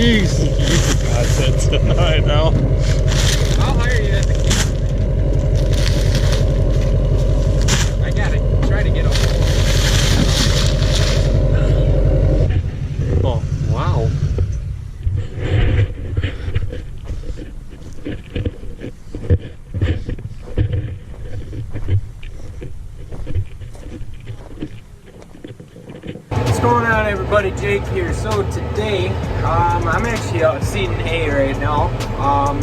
Jeez. That's it. I know. I'll hire you at the camp. I gotta try to get a hold. Oh, wow. What's going on, everybody? Jake here. So today, I'm actually out seeding hay right now. I'm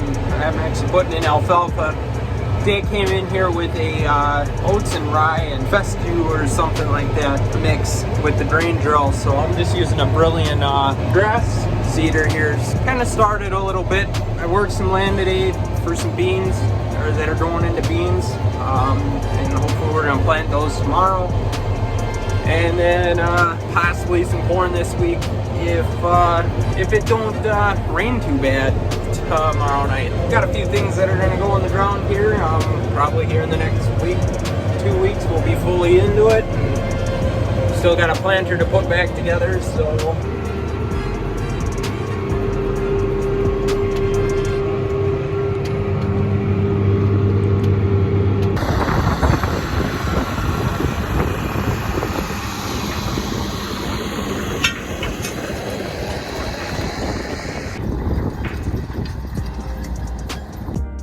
actually putting in alfalfa. Dad came in here with a oats and rye and fescue or something like that mix with the grain drill. So I'm just using a Brilliant grass seeder here. Kind of started a little bit. I worked some land today for some beans that are going into beans, and hopefully we're gonna plant those tomorrow. And then possibly some corn this week if it don't rain too bad tomorrow night. Got a few things that are gonna go on the ground here. Probably here in the next week, 2 weeks, we'll be fully into it. Still got a planter to put back together, so.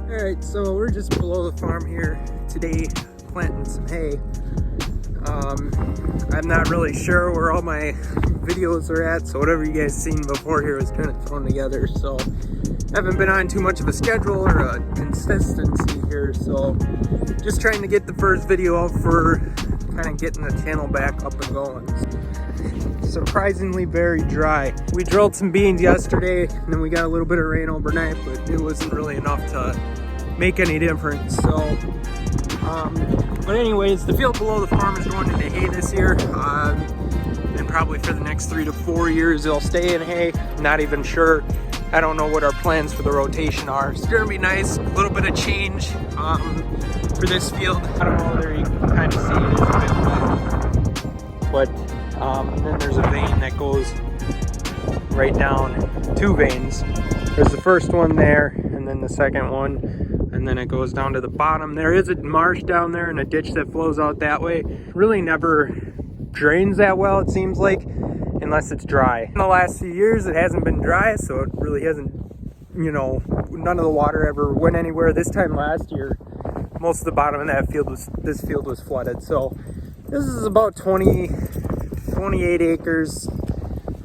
Alright, so we're just below the farm here today, planting some hay. I'm not really sure where all my videos are at, so whatever you guys seen before here was kind of thrown together, so I haven't been on too much of a schedule or a consistency here, so just trying to get the first video out for kind of getting the channel back up and going. Surprisingly very dry. We drilled some beans yesterday, and then we got a little bit of rain overnight, but it wasn't really enough to make any difference. So but anyways, the field below the farm is going into hay this year, and probably for the next 3 to 4 years it'll stay in hay. Not even sure. I don't know what our plans for the rotation are. It's gonna be nice, a little bit of change for this field. I don't know, there you can kind of see it is a bit wet, but and then there's a vein that goes right down, 2 veins. There's the first one there, and then the second one, and then it goes down to the bottom. There is a marsh down there and a ditch that flows out that way. Really never drains that well, it seems like, unless it's dry. In the last few years, it hasn't been dry, so it really hasn't, you know, none of the water ever went anywhere. This time last year, most of the bottom of that field this field was flooded. So this is about 28 acres,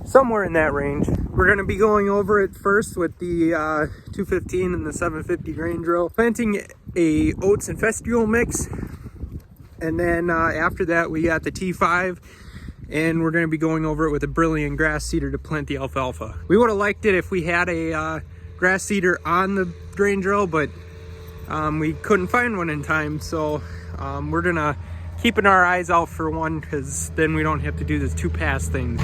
somewhere in that range. We're going to be going over it first with the 215 and the 750 grain drill, planting a oats and fescue mix, and then after that we got the T5, and we're going to be going over it with a Brilliant grass seeder to plant the alfalfa. We would have liked it if we had a grass seeder on the grain drill, but we couldn't find one in time, so we're going to keeping our eyes out for one, because then we don't have to do this 2-pass thing.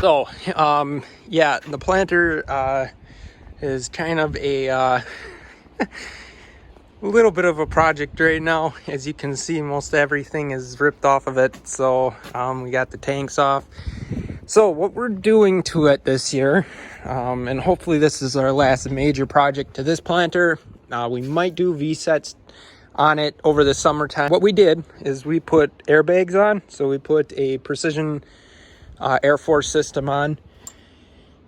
So, yeah, the planter is kind of a little bit of a project right now. As you can see, most everything is ripped off of it. So, we got the tanks off. So, what we're doing to it this year, and hopefully this is our last major project to this planter, we might do V-sets on it over the summertime. What we did is we put airbags on. So, we put a Precision Air Force system on,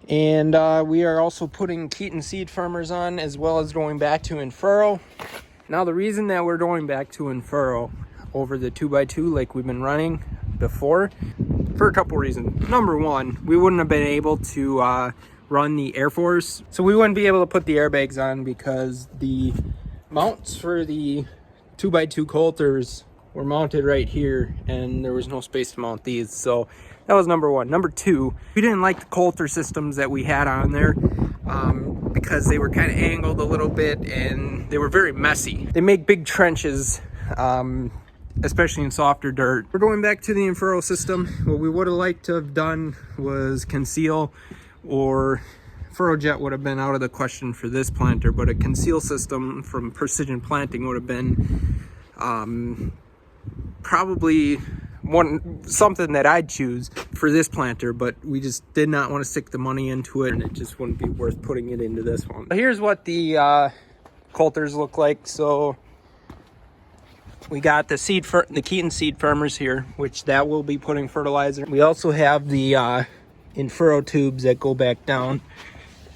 and we are also putting Keaton seed firmers on, as well as going back to Infurrow. Now the reason that we're going back to Infurrow over the 2x2 like we've been running before, for a couple reasons. Number one, we wouldn't have been able to run the Air Force, so we wouldn't be able to put the airbags on because the mounts for the 2x2 coulters were mounted right here, and there was no space to mount these. So that was number one. Number two, we didn't like the coulter systems that we had on there because they were kind of angled a little bit and they were very messy. They make big trenches, especially in softer dirt. We're going back to the Infurrow system. What we would have liked to have done was conceal or furrow jet would have been out of the question for this planter, but a conceal system from Precision Planting would have been probably something that I'd choose for this planter, but we just did not want to stick the money into it, and it just wouldn't be worth putting it into this one. Here's what the coulters look like. So we got the Keaton seed firmers here, which that will be putting fertilizer. We also have the in furrow tubes that go back down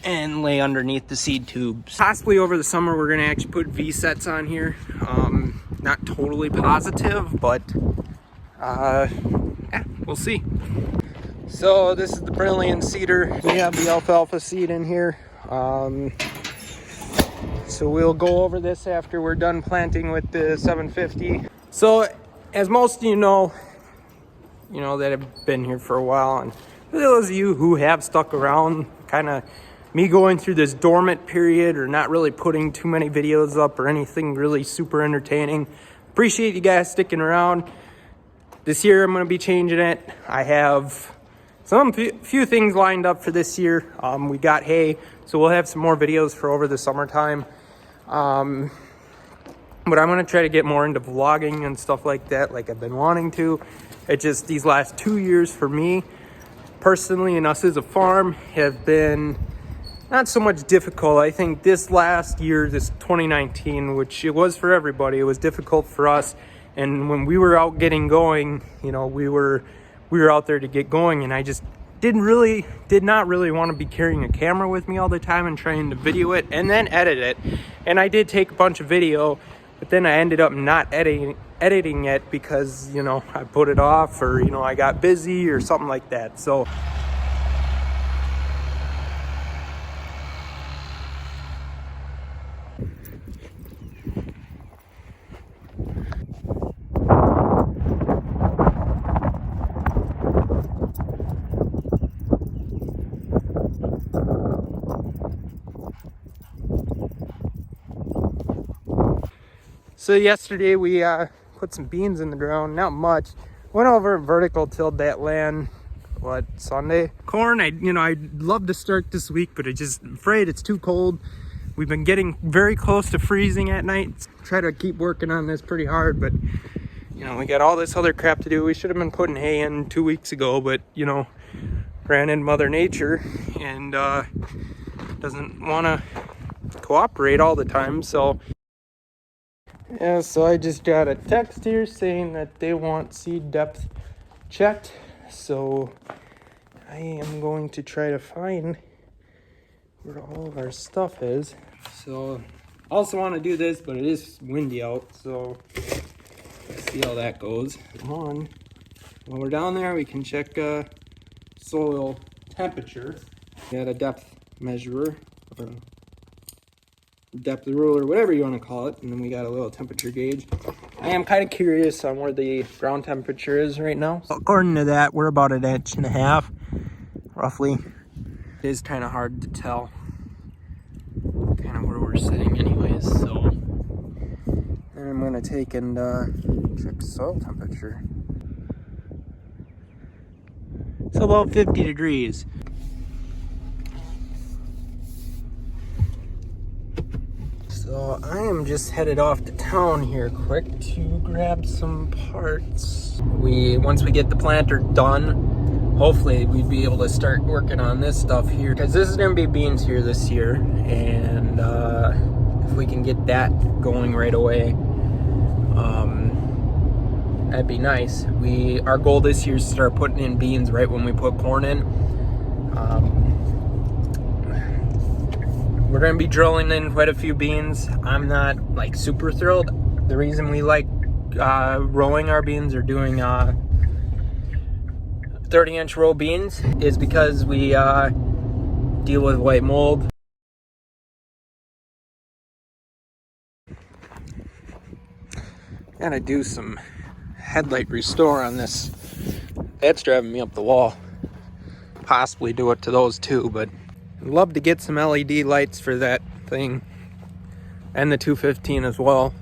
and lay underneath the seed tubes. Possibly over the summer we're gonna actually put V-sets on here. Not totally positive, but yeah, we'll see. So this is the Brilliant seeder. We have the alfalfa seed in here. So we'll go over this after we're done planting with the 750. So as most of you know that have been here for a while, and for those of you who have stuck around, kind of me going through this dormant period or not really putting too many videos up or anything really super entertaining, appreciate you guys sticking around. This year I'm going to be changing it. I have few things lined up for this year. We got hay, so we'll have some more videos for over the summertime. But I'm going to try to get more into vlogging and stuff like that, like I've been wanting to. It just, these last 2 years for me personally and us as a farm have been not so much difficult. I think this last year, this 2019, which it was for everybody, it was difficult for us. And when we were out getting going, we were out there to get going, and I just did not really want to be carrying a camera with me all the time and trying to video it and then edit it. And I did take a bunch of video, but then I ended up not editing it because, I put it off, or, I got busy or something like that. So yesterday we put some beans in the ground, not much. Went over and vertical tilled that land, Sunday? Corn, I'd love to start this week, but I'm just afraid it's too cold. We've been getting very close to freezing at night. Try to keep working on this pretty hard, but we got all this other crap to do. We should have been putting hay in 2 weeks ago, but ran in Mother Nature and doesn't want to cooperate all the time. So yeah, so I just got a text here saying that they want seed depth checked. So I am going to try to find where all of our stuff is. So I also want to do this, but it is windy out, so let's see how that goes. Come on. While we're down there, we can check soil temperature. Got a depth measurer, or depth ruler, whatever you want to call it, and then we got a little temperature gauge. I am kind of curious on where the ground temperature is right now. According to that, we're about 1.5 inches, roughly. It is kind of hard to tell kind of where we're sitting anyways, so I'm going to take and check soil temperature. It's about 50 degrees. So I am just headed off to town here quick to grab some parts. Once we get the planter done, hopefully we'd be able to start working on this stuff here, because this is going to be beans here this year, and if we can get that going right away, that'd be nice. Our goal this year is to start putting in beans right when we put corn in. We're going to be drilling in quite a few beans. I'm not super thrilled. The reason we like rowing our beans or doing 30-inch row beans is because we deal with white mold. Gotta do some headlight restore on this. That's driving me up the wall. Possibly do it to those too, but I'd love to get some LED lights for that thing, and the 215 as well.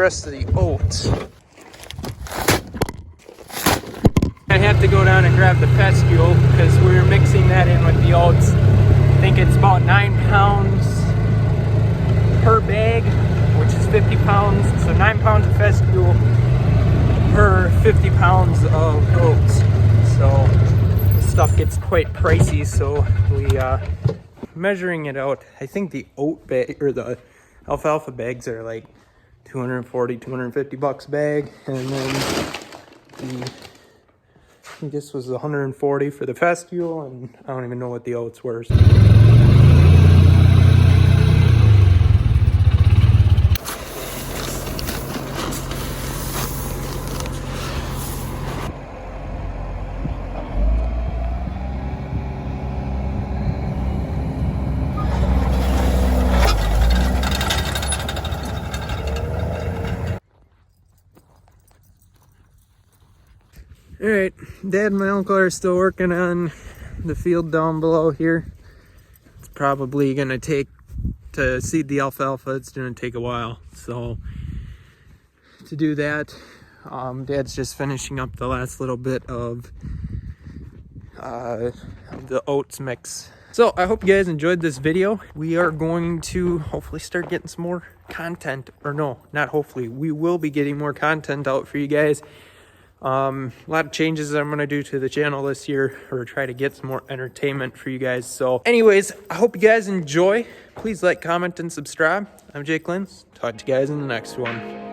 rest of the oats. I have to go down and grab the fescue because we're mixing that in with the oats. I think it's about 9 pounds per bag, which is 50 pounds. So 9 pounds of fescue per 50 pounds of oats. So this stuff gets quite pricey. So we measuring it out. I think the oat bag or the alfalfa bags are like 240, 250 bucks a bag, and then the I guess was 140 for the fescue, and I don't even know what the oats were. Alright, Dad and my uncle are still working on the field down below here. It's probably gonna take, to seed the alfalfa, it's gonna take a while. So to do that, Dad's just finishing up the last little bit of the oats mix. So I hope you guys enjoyed this video. We are going to hopefully start getting some more content, or no, not hopefully, we will be getting more content out for you guys. A lot of changes that I'm going to do to the channel this year, or try to get some more entertainment for you guys. So anyways, I hope you guys enjoy. Please like, comment, and subscribe. I'm Jake Lins. Talk to you guys in the next one.